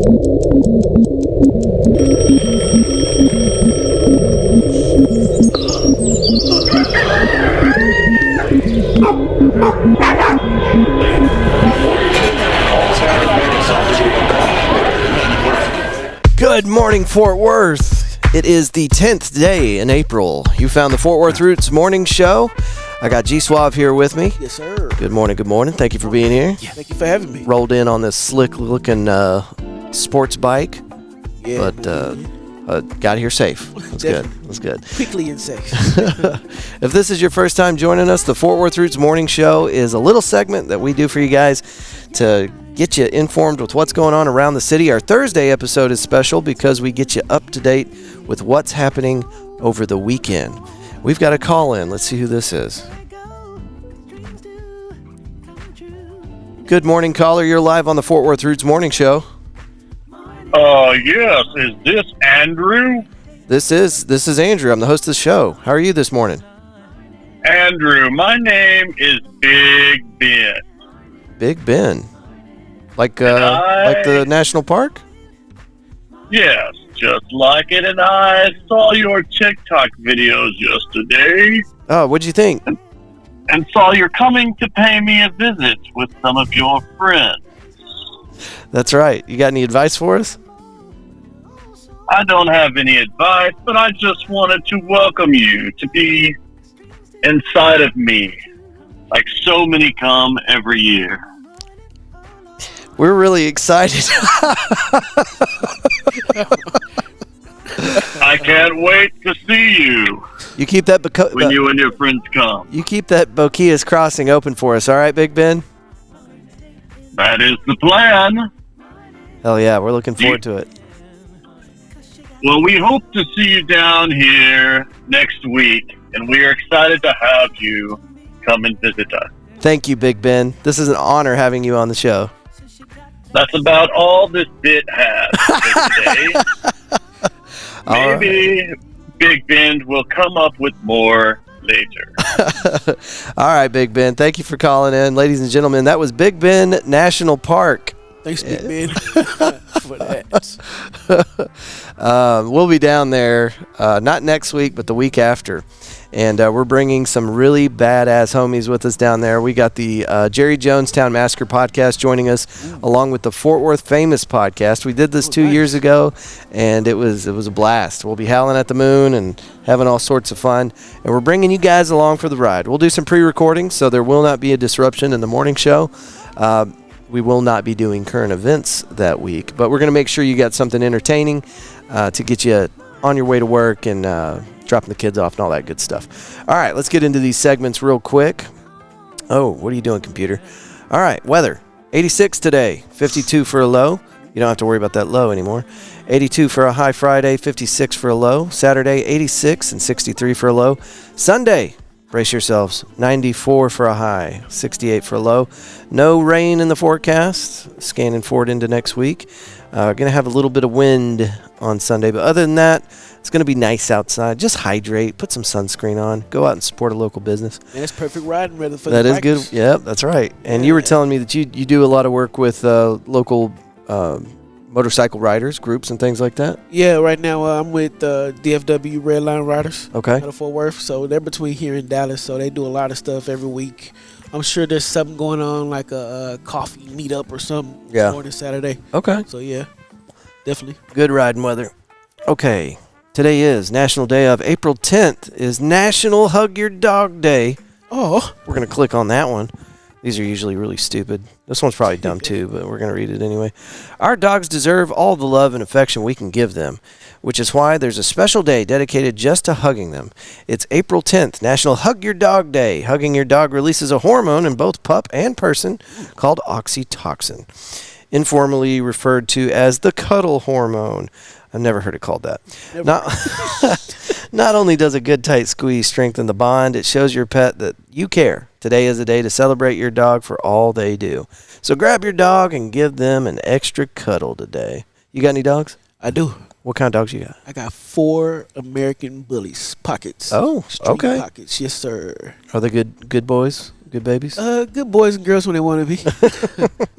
Good morning, Fort Worth. It is the 10th day in April. You found the Fort Worth Roots Morning Show. I got G Suave here with me. Yes, sir. Good morning, good morning. Thank you for being here. Yeah, thank you for having me. Rolled in on this slick-looking sports bike, Yeah, but got here safe. That's good. That's good. Quickly and safe. If this is your first time joining us, the Fort Worth Roots Morning Show is a little segment that we do for you guys to get you informed with what's going on around the city. Our Thursday episode is special because we get you up to date with what's happening over the weekend. We've got a call in. Let's see who this is. Good morning, caller. You're live on the Fort Worth Roots Morning Show. Yes. Is this Andrew? This is Andrew. I'm the host of the show. How are you this morning? Andrew, my name is Big Ben. Big Ben. Like the national park? Yes, just like it. And I saw your TikTok videos yesterday Oh, what'd you think? and saw you're coming to pay me a visit with some of your friends. That's right. You got any advice for us? I don't have any advice, but I just wanted to welcome you to be inside of me, like so many come every year. We're really excited. I can't wait to see you You keep that when you and your friends come. You keep that Boquillas crossing open for us, all right, Big Ben? That is the plan. Hell yeah, we're looking forward to it. Well, we hope to see you down here next week, and we are excited to have you come and visit us. Thank you, Big Ben. This is an honor having you on the show. That's about all this bit has for today. Maybe Big Ben will come up with more later. All right, Big Ben. Thank you for calling in. Ladies and gentlemen, that was Big Ben National Park. Thanks, Big Ben, for that. We'll be down there, not next week, but the week after. And we're bringing some really badass homies with us down there. We got the Jerry Jonestown Massacre podcast joining us, along with the Fort Worth Famous podcast. We did this 2 years ago, and it was a blast. We'll be howling at the moon and having all sorts of fun. And we're bringing you guys along for the ride. We'll do some pre-recording, so there will not be a disruption in the morning show. We will not be doing current events that week, but we're going to make sure you got something entertaining to get you on your way to work and dropping the kids off and all that good stuff. All right, let's get into these segments real quick. Oh, what are you doing, computer? All right, weather. 86 today, 52 for a low. You don't have to worry about that low anymore. 82 for a high Friday, 56 for a low. Saturday, 86 and 63 for a low. Sunday, brace yourselves, 94 for a high, 68 for a low. No rain in the forecast. Scanning forward into next week. Going to have a little bit of wind on Sunday, but other than that, it's going to be nice outside. Just hydrate, put some sunscreen on, go out and support a local business. And it's perfect riding weather for that the is bikers. good. Yep, that's right. And you were telling me that you do a lot of work with local motorcycle riders, groups, and things like that. Yeah, right now I'm with DFW Red Line Riders Okay. out of Fort Worth. So they're between here and Dallas, so they do a lot of stuff every week. I'm sure there's something going on, like a coffee meetup or something. Yeah. Morning Saturday. Okay. So yeah, definitely. Good riding weather. Okay. Today is National Day of. April 10th is National Hug Your Dog Day. Oh. We're going to click on that one. These are usually really stupid. This one's probably dumb too, but we're going to read it anyway. Our dogs deserve all the love and affection we can give them, which is why there's a special day dedicated just to hugging them. It's April 10th, National Hug Your Dog Day. Hugging your dog releases a hormone in both pup and person called oxytocin, informally referred to as the cuddle hormone. I've never heard it called that. Not only does a good tight squeeze strengthen the bond, it shows your pet that you care. Today is a day to celebrate your dog for all they do. So grab your dog and give them an extra cuddle today. You got any dogs? I do. What kind of dogs you got? I got 4 American Bullies pockets. Oh, Street okay. pockets, yes sir. Are they good boys? Good babies? Good boys and girls when they want to be.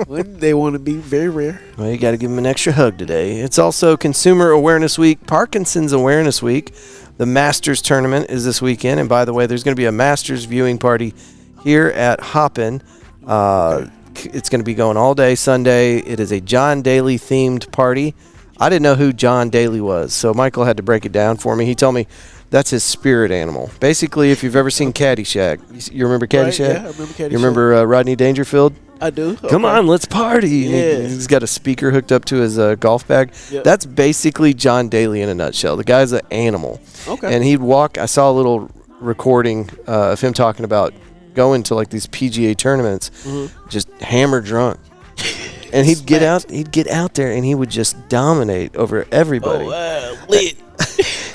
When they want to be, very rare. Well, you got to give them an extra hug today. It's also Consumer Awareness Week, Parkinson's Awareness Week. The Masters Tournament is this weekend. And by the way, there's going to be a Masters viewing party here at Hoppin'. It's going to be going all day Sunday. It is a John Daly themed party. I didn't know who John Daly was, so Michael had to break it down for me. He told me that's his spirit animal. Basically, if you've ever seen Caddyshack, you remember Caddyshack? Right, yeah, I remember Caddyshack. You remember Rodney Dangerfield? I do. Come on, let's party. Yeah. He's got a speaker hooked up to his golf bag. Yep. That's basically John Daly in a nutshell. The guy's an animal. Okay. And he'd walk. I saw a little recording of him talking about going to like these PGA tournaments, just hammer drunk. And he'd get out there and he would just dominate over everybody. Oh, lit.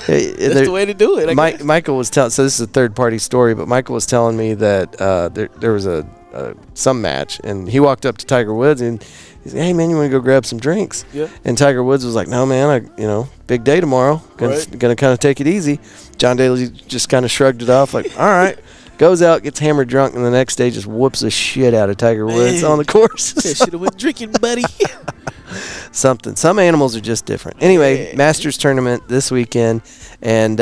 That's the way to do it. Michael was telling. So this is a third-party story, but Michael was telling me that there was some match, and he walked up to Tiger Woods and he said, "Hey man, you want to go grab some drinks?" Yeah. And Tiger Woods was like, "No man, big day tomorrow. Gonna kind of take it easy." John Daly just kind of shrugged it off, like, "All right." Goes out, gets hammered drunk, and the next day just whoops the shit out of Tiger Woods on the course. Should have went drinking, buddy. Something. Some animals are just different. Anyway, Masters tournament this weekend, and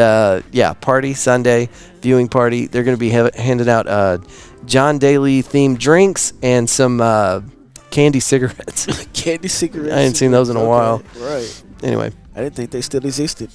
party Sunday, viewing party. They're going to be handing out John Daly themed drinks and some candy cigarettes. Candy cigarettes. I hadn't seen those in a while. Right. Anyway, I didn't think they still existed.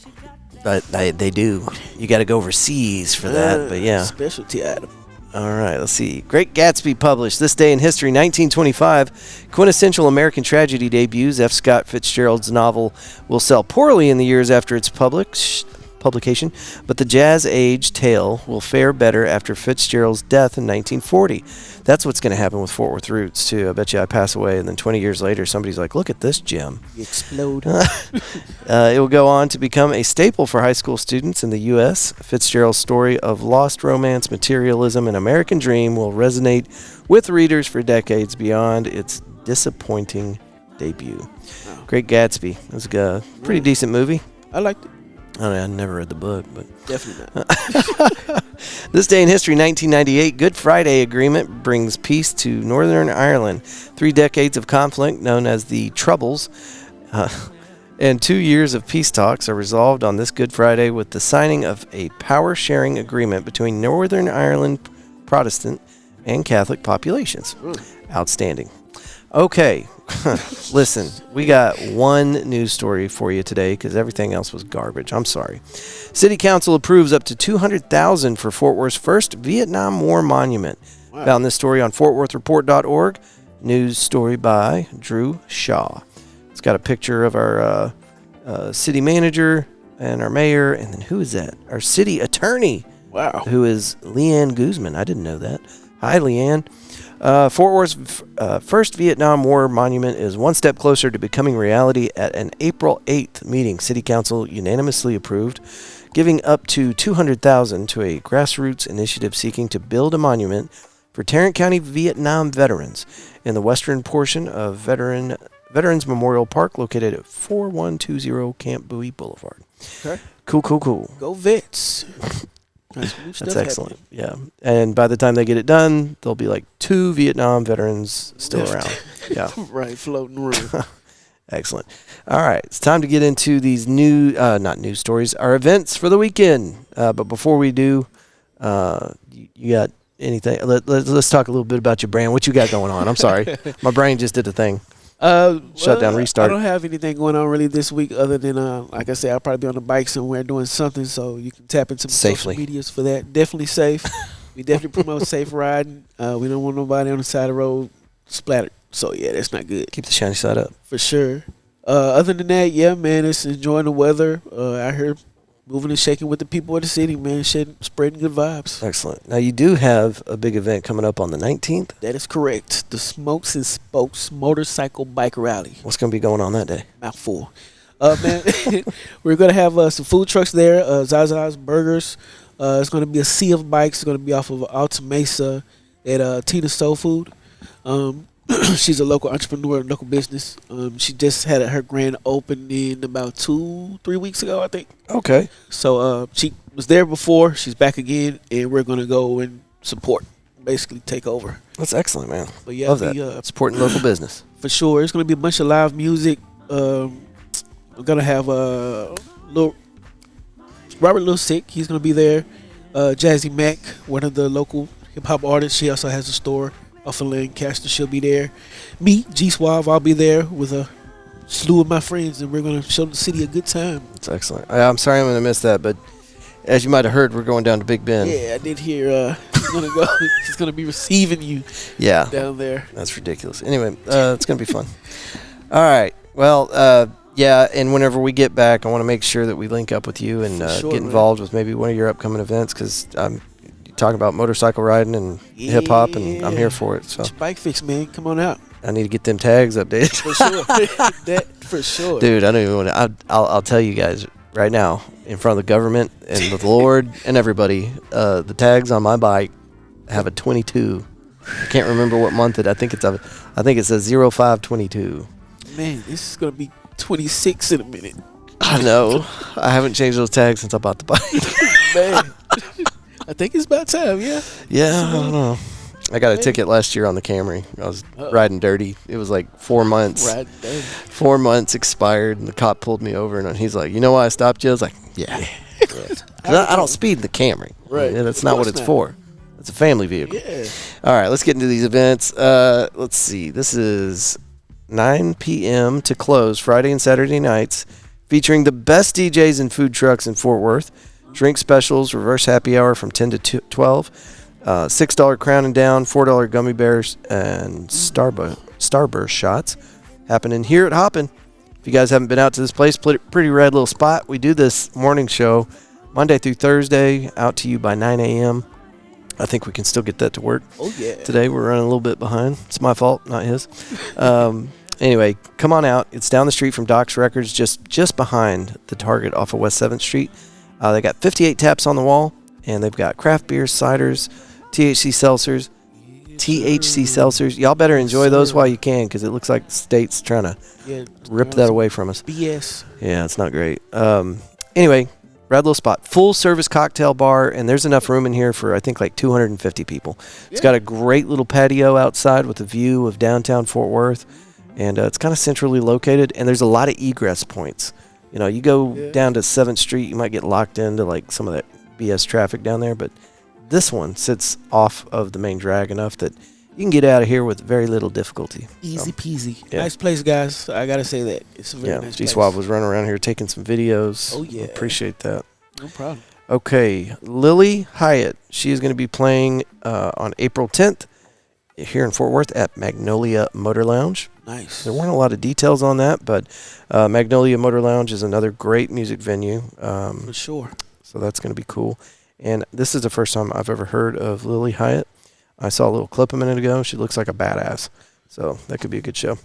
but they do. You got to go overseas for that. But yeah. Specialty item. All right, let's see. Great Gatsby published. This day in history, 1925. Quintessential American tragedy debuts. F. Scott Fitzgerald's novel will sell poorly in the years after its publication, but the jazz-age tale will fare better after Fitzgerald's death in 1940. That's what's going to happen with Fort Worth Roots, too. I bet you I pass away, and then 20 years later, somebody's like, look at this gem. You explode. It will go on to become a staple for high school students in the U.S. Fitzgerald's story of lost romance, materialism, and American dream will resonate with readers for decades beyond its disappointing debut. Wow. Great Gatsby. It was a pretty decent movie. I liked it. I never read the book, but Definitely not. this day in history, 1998, Good Friday Agreement brings peace to Northern Ireland. 3 decades of conflict, known as the Troubles, and 2 years of peace talks are resolved on this Good Friday with the signing of a power-sharing agreement between Northern Ireland Protestant and Catholic populations. Outstanding. Okay, listen, we got one news story for you today because everything else was garbage. I'm sorry. City Council approves up to $200,000 for Fort Worth's first Vietnam War monument. Wow. Found this story on fortworthreport.org. News story by Drew Shaw. It's got a picture of our city manager and our mayor, and then who is that? Our city attorney. Wow. Who is Leanne Guzman. I didn't know that. Hi, Leanne. Fort Worth's first Vietnam War monument is one step closer to becoming reality. At an April 8th meeting, City Council unanimously approved giving up to $200,000 to a grassroots initiative seeking to build a monument for Tarrant County Vietnam veterans in the western portion of Veterans Memorial Park located at 4120 Camp Bowie Boulevard. Okay. Cool. Go Vets. That's excellent. Yeah. And by the time they get it done, there'll be like 2 Vietnam veterans still around. Yeah. Right, floating around. Excellent. All right. It's time to get into these not news stories, our events for the weekend. But before we do, you got anything? Let's talk a little bit about your brand. What you got going on? I'm sorry. My brain just did the thing. Shut down, restart. I don't have anything going on really this week other than, like I said, I'll probably be on the bike somewhere doing something, so you can tap into Safely. social medias for that. Definitely safe. We definitely promote safe riding. We don't want nobody on the side of the road splattered. So, yeah, that's not good. Keep the shiny side up. For sure. Other than that, yeah, man, it's enjoying the weather. Out here moving and shaking with the people of the city, man, spreading good vibes. Excellent. Now, you do have a big event coming up on the 19th. That is correct. The Smokes and Spokes Motorcycle Bike Rally. What's going to be going on that day? Mouthful. Man, we're going to have some food trucks there, Zaza's Burgers. It's going to be a sea of bikes. It's going to be off of Alta Mesa at Tina's Soul Food. She's a local entrepreneur, local business. She just had her grand opening about 2-3 weeks ago, I think. Okay. So she was there before. She's back again, and we're going to go and support basically take over. That's excellent, man. But yeah, Love that. Supporting local business. For sure. It's going to be a bunch of live music. We're going to have Robert Lil Sick. He's going to be there. Jazzy Mack, one of the local hip-hop artists. She also has a store off of Lancaster. She'll be there. Me, G Suave, I'll be there with a slew of my friends, and we're going to show the city a good time. That's excellent. I'm sorry I'm going to miss that, but as you might have heard, we're going down to Big Bend. Yeah, I did hear he's going to go. He's going to be receiving you down there. That's ridiculous. Anyway, it's going to be fun. All right. Well, yeah, and whenever we get back, I want to make sure that we link up with you and get involved with maybe one of your upcoming events, because I'm talking about motorcycle riding and hip-hop, and I'm here for it. So Bike Fix, man. Come on out. I need to get them tags updated. For sure. That for sure. Dude, I don't even want to. I'll tell you guys right now, in front of the government and the Lord and everybody, the tags on my bike have a 22. I can't remember what month I think it's a 0522. Man, this is gonna be 26 in a minute. I know. I haven't changed those tags since I bought the bike. Man, I think it's about time. Yeah. Yeah, I don't know. I got a ticket last year on the Camry. I was riding dirty. It was like 4 months. Riding dirty. 4 months expired, and the cop pulled me over, and he's like, "You know why I stopped you?" I was like, "Yeah." I don't speed in the Camry. Right. Yeah, that's not what it's for. It's a family vehicle. Yeah. All right, let's get into these events. Let's see. This is 9 p.m. to close Friday and Saturday nights, featuring the best DJs and food trucks in Fort Worth. Drink specials, reverse happy hour from 10 to 12. $6 Crown and Down, $4 Gummy Bears, and Starburst shots happening here at Hoppin'. If you guys haven't been out to this place, pretty rad little spot. We do this morning show Monday through Thursday, out to you by 9 a.m. I think we can still get that to work. Oh, yeah. Today we're running a little bit behind. It's my fault, not his. Anyway, come on out. It's down the street from Doc's Records, just behind the Target off of West 7th Street. They got 58 taps on the wall, and they've got craft beers, ciders, THC seltzers. Y'all better enjoy those while you can, because it looks like the state's trying to rip that away from us. BS. Yeah, it's not great. Anyway, rad little spot. Full service cocktail bar, and there's enough room in here for, I think, like 250 people. It's got a great little patio outside with a view of downtown Fort Worth, and it's kind of centrally located, and there's a lot of egress points. You know, you go down to 7th Street, you might get locked into like some of that BS traffic down there, but this one sits off of the main drag enough that you can get out of here with very little difficulty. Easy peasy. Yeah. Nice place, guys. I got to say that. It's a very nice place. G-Swab was running around here taking some videos. Oh, yeah. Appreciate that. No problem. Okay, Lily Hyatt. She is going to be playing on April 10th here in Fort Worth at Magnolia Motor Lounge. Nice. There weren't a lot of details on that, but Magnolia Motor Lounge is another great music venue. For sure. So that's going to be cool. And this is the first time I've ever heard of Lily Hyatt. I saw a little clip a minute ago. She looks like a badass. So that could be a good show.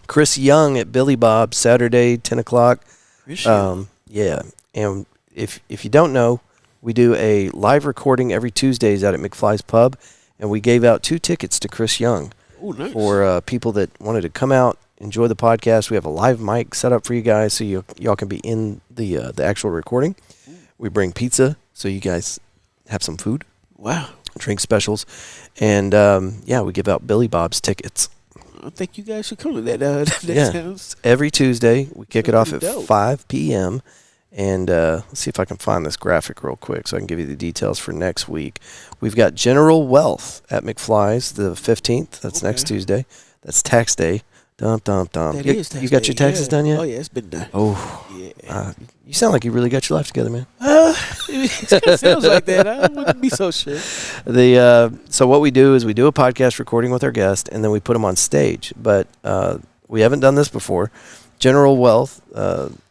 Chris Young at Billy Bob's Saturday, 10 o'clock. Yeah. And if you don't know, we do a live recording every Tuesdays out at McFly's Pub. And we gave out 2 tickets to Chris Young. Ooh, nice. For people that wanted to come out, enjoy the podcast. We have a live mic set up for you guys so y'all can be in the actual recording. We bring pizza so you guys have some food. Wow. Drink specials. And, we give out Billy Bob's tickets. I think you guys should come to that. That sounds... Every Tuesday, we kick it off at dope. 5 p.m., and let's see if I can find this graphic real quick so I can give you the details for next week. We've got General Wealth at McFly's the 15th. That's next Tuesday. That's tax day. Dum, dum, dum. That is tax you got day, your taxes done yet? Oh, yeah, it's been done. Oh. Yeah. You sound like you really got your life together, man. It sounds like that. I wouldn't be so sure. So what we do is we do a podcast recording with our guest, and then we put them on stage. But we haven't done this before. General Wealth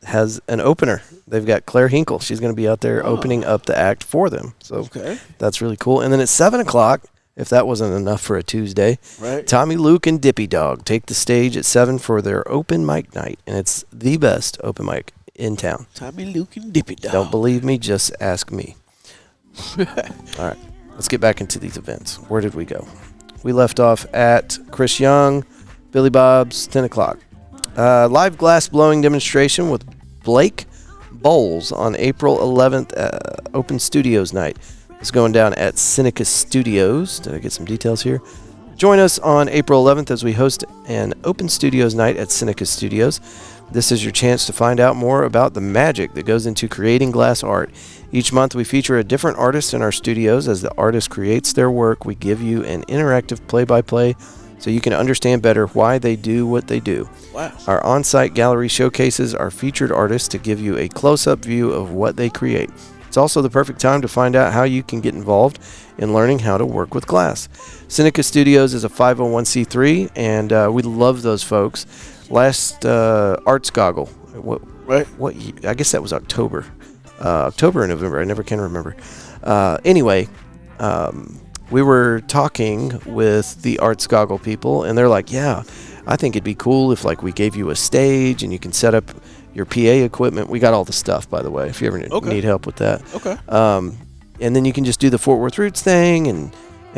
has an opener. They've got Claire Hinkle. She's going to be out there opening up the act for them. So that's really cool. And then at 7 o'clock, if that wasn't enough for a Tuesday, right. Tommy Luke and Dippy Dog take the stage at 7 for their open mic night. And it's the best open mic in town. Tommy Luke and Dippy Dog. Don't believe me? Just ask me. All right. Let's get back into these events. Where did we go? We left off at Chris Young, Billy Bob's, 10 o'clock. Live glass blowing demonstration with Blake Bowles on April 11th, Open Studios night. is going down at Seneca Studios. Did I get some details here? Join us on April 11th as we host an open studios night at Seneca Studios. This is your chance to find out more about the magic that goes into creating glass art. Each month we feature a different artist in our studios. As the artist creates their work, we give you an interactive play-by-play so you can understand better why they do what they do. Wow. Our on-site gallery showcases our featured artists to give you a close-up view of what they create. It's also the perfect time to find out how you can get involved in learning how to work with glass. Seneca Studios is a 501c3, and we love those folks. Last Arts Goggle, what I guess that was October or November, I never can remember. Anyway, we were talking with the Arts Goggle people, and they're like, yeah, I think it'd be cool if like we gave you a stage and you can set up your PA equipment. We got all the stuff, by the way, if you ever need help with that. Okay. And then you can just do the Fort Worth Roots thing and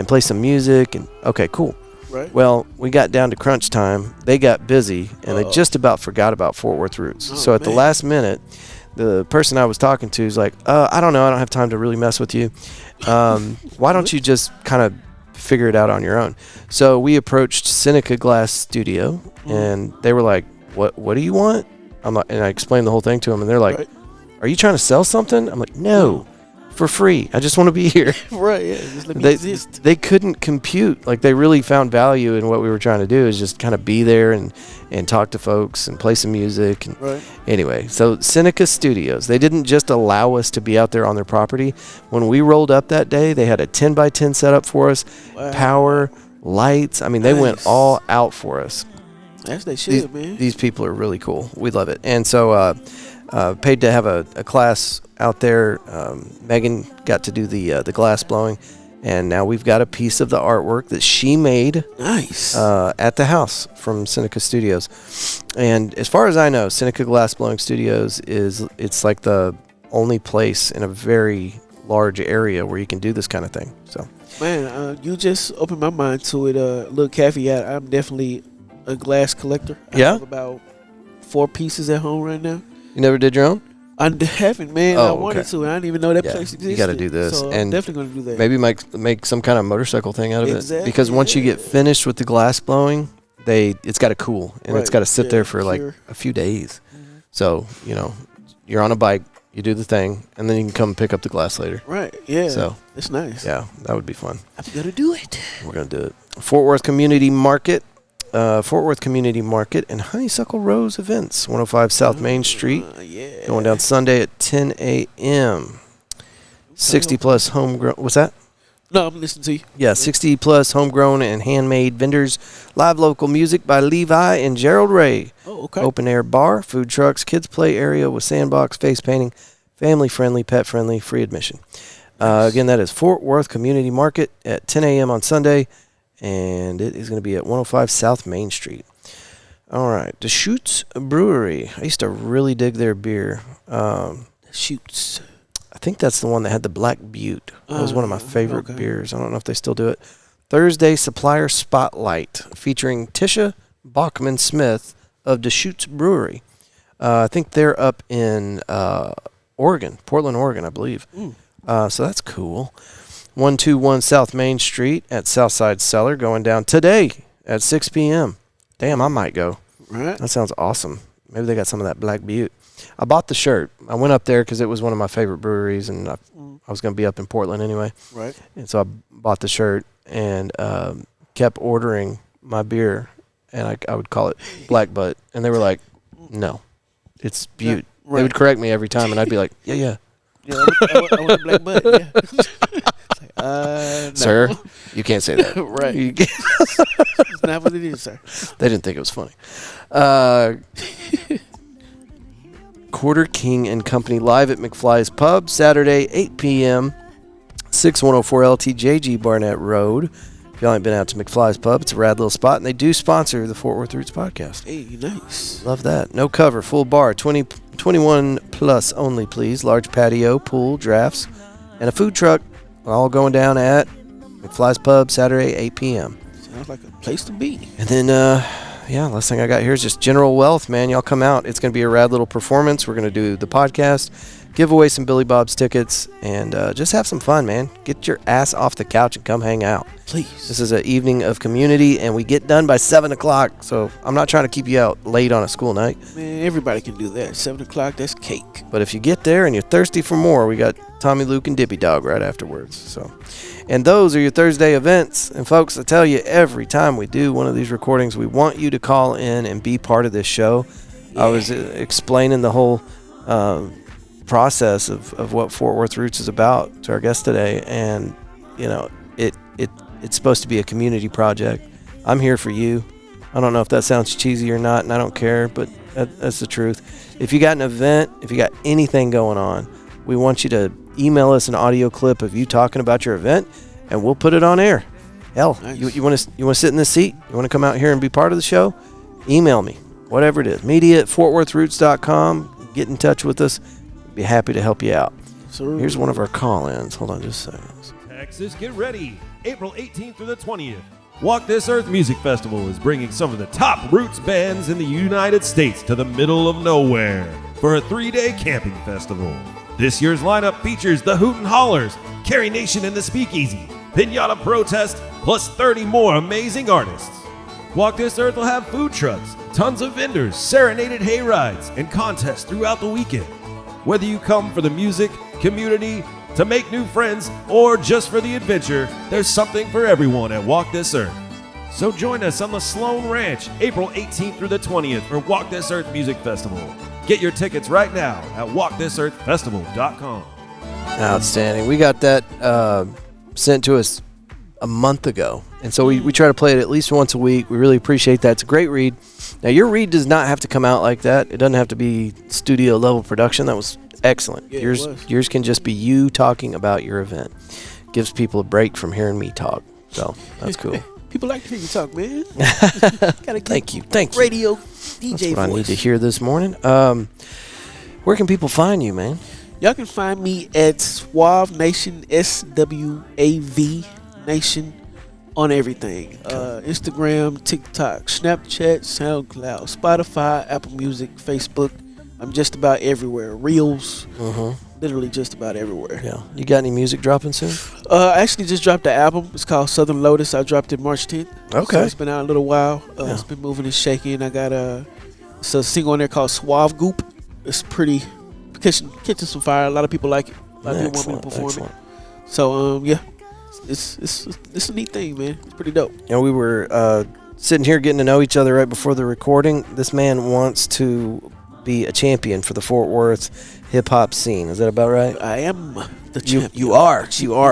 play some music. And okay, cool. Right. Well, we got down to crunch time. They got busy, and they just about forgot about Fort Worth Roots. So at the last minute, the person I was talking to is like, I don't know. I don't have time to really mess with you. Why don't you just kind of figure it out on your own? So we approached Seneca Glass Studio, and they were like, what do you want? I'm like, and I explained the whole thing to them, and they're like, are you trying to sell something? I'm like, no, for free. I just want to be here. Right, yeah. Just let me exist. They couldn't compute. Like, they really found value in what we were trying to do, is just kind of be there and talk to folks and play some music. And right. Anyway, so Seneca Studios, they didn't just allow us to be out there on their property. When we rolled up that day, they had a 10x10 setup for us, power, lights. I mean, they went all out for us. That's they should, man. These people are really cool. We love it. And so paid to have a class out there. Megan got to do the glass blowing, and now we've got a piece of the artwork that she made. Nice. At the house from Seneca Studios. And as far as I know, Seneca Glass Blowing Studios it's like the only place in a very large area where you can do this kind of thing. So, man, you just opened my mind to it. Little caveat: I'm definitely a glass collector. I have about 4 pieces at home right now. You never did your own? I haven't, man. I wanted to, and I didn't even know that place existed. You got to do this. So and I'm definitely going to do that. Maybe make some kind of motorcycle thing out of it. Because once you get finished with the glass blowing, it's got to cool, and it's got to sit there for like a few days. Mm-hmm. So, you're on a bike, you do the thing, and then you can come pick up the glass later. Right, yeah. So it's nice. Yeah, that would be fun. I'm going to do it. We're going to do it. Fort Worth Community Market. Fort Worth Community Market and Honeysuckle Rose Events, 105 South Main Street. Going down Sunday at 10 a.m. 60 plus homegrown. What's that? No, I'm listening to you. Yeah, 60 plus homegrown and handmade vendors. Live local music by Levi and Gerald Ray. Oh, okay. Open air bar, food trucks, kids play area with sandbox, face painting, family friendly, pet friendly, free admission. Again, that is Fort Worth Community Market at 10 a.m. on Sunday. And it is going to be at 105 South Main Street. All right. Deschutes Brewery. I used to really dig their beer. Deschutes. I think that's the one that had the Black Butte. That was one of my favorite beers. I don't know if they still do it. Thursday Supplier Spotlight featuring Tisha Bachman-Smith of Deschutes Brewery. I think they're up in Oregon, Portland, Oregon, I believe. So that's cool. 121 South Main Street at Southside Cellar, going down today at 6 p.m. Damn, I might go. Right. That sounds awesome. Maybe they got some of that Black Butte. I bought the shirt. I went up there because it was one of my favorite breweries, and I was going to be up in Portland anyway. Right. And so I bought the shirt and kept ordering my beer, and I would call it Black Butt. And they were like, no, it's Butte. Right. They would correct me every time, and I'd be like, yeah. Yeah, I want a Black Butt, yeah. No. Sir, you can't say that. Right. It's not what it is, sir. They didn't think it was funny. Quarter King and Company live at McFly's Pub, Saturday, 8 p.m., 6104 LTJG Barnett Road. If y'all ain't been out to McFly's Pub, it's a rad little spot, and they do sponsor the Fort Worth Roots podcast. Hey, nice. Love that. No cover, full bar, 21 plus only, please. Large patio, pool, drafts, and a food truck. All going down at McFly's Pub, Saturday, 8 p.m. Sounds like a place to be. And then, last thing I got here is just General Wealth, man. Y'all come out. It's going to be a rad little performance. We're going to do the podcast, give away some Billy Bob's tickets, and just have some fun, man. Get your ass off the couch and come hang out. Please. This is an evening of community, and we get done by 7 o'clock, so I'm not trying to keep you out late on a school night. Man, everybody can do that. 7 o'clock, that's cake. But if you get there and you're thirsty for more, we got Tommy, Luke, and Dippy Dog right afterwards. So, and those are your Thursday events. And folks, I tell you, every time we do one of these recordings, we want you to call in and be part of this show. Yeah. I was explaining the whole process of what Fort Worth Roots is about to our guest today, and you know, it's supposed to be a community project. I'm here for you. I don't know if that sounds cheesy or not, and I don't care, but that's the truth. If you got an event, if you got anything going on, we want you to email us an audio clip of you talking about your event, and we'll put it on air. Hell, nice. you want to sit in this seat? You want to come out here and be part of the show? Email me, whatever it is. media@fortworthroots.com. Get in touch with us. Be happy to help you out. Sir. Here's one of our call-ins. Hold on just a second. Texas, get ready. April 18th through the 20th. Walk This Earth Music Festival is bringing some of the top roots bands in the United States to the middle of nowhere for a 3-day camping festival. This year's lineup features the Hootin' Hollers, Carrie Nation and the Speakeasy, Pinata Protest, plus 30 more amazing artists. Walk This Earth will have food trucks, tons of vendors, serenaded hayrides, and contests throughout the weekend. Whether you come for the music, community, to make new friends, or just for the adventure, there's something for everyone at Walk This Earth. So join us on the Sloan Ranch, April 18th through the 20th for Walk This Earth Music Festival. Get your tickets right now at walkthisearthfestival.com. Outstanding. We got that sent to us a month ago, and so we try to play it at least once a week. We really appreciate that. It's a great read. Now, your read does not have to come out like that. It doesn't have to be studio level production. That was excellent. Yeah, yours can just be you talking about your event. Gives people a break from hearing me talk. So that's cool. People like to hear you talk, man. Thank you. Radio DJ that's what voice. I need to hear this morning. Where can people find you, man? Y'all can find me at Suave Nation, SWAV Nation, on everything. Instagram, TikTok, Snapchat, SoundCloud, Spotify, Apple Music, Facebook. I'm just about everywhere. Reels, literally just about everywhere. Yeah. You got any music dropping soon? I actually just dropped the album. It's called Southern Lotus. I dropped it March 10th. Okay. So it's been out a little while. It's been moving and shaking. I got a single on there called Suave Goop. It's pretty catching some fire. A lot of people like it. A lot of people want me to perform it. So yeah, it's a neat thing, man. It's pretty dope. You know, we were sitting here getting to know each other right before the recording. This man wants to be a champion for the Fort Worth hip hop scene. Is that about right? I am the champion. You are,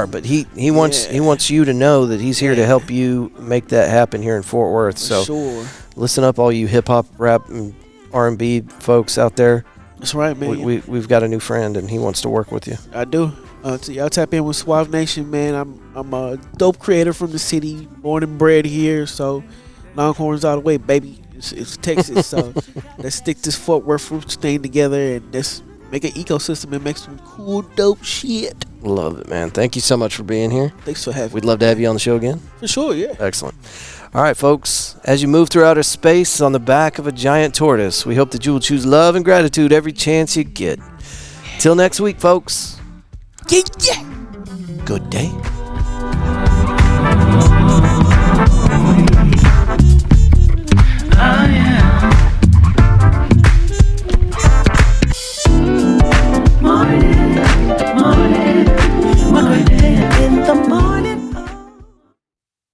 but he wants you to know that he's here to help you make that happen here in Fort Worth. So sure. Listen up, all you hip hop, rap, and R&B folks out there. That's right, man. We've got a new friend, and he wants to work with you. I do. So y'all tap in with Suave Nation, man. I'm a dope creator from the city, born and bred here. So Longhorns all the way, baby. It's Texas, so let's stick this Fort Worth Roots thing together and let's make an ecosystem and make some cool, dope shit. Love it, man. Thank you so much for being here. Thanks for having me. We'd love to have you on the show again. For sure, yeah. Excellent. All right, folks, as you move through outer space on the back of a giant tortoise, we hope that you will choose love and gratitude every chance you get. Till next week, folks. Yeah. Good day.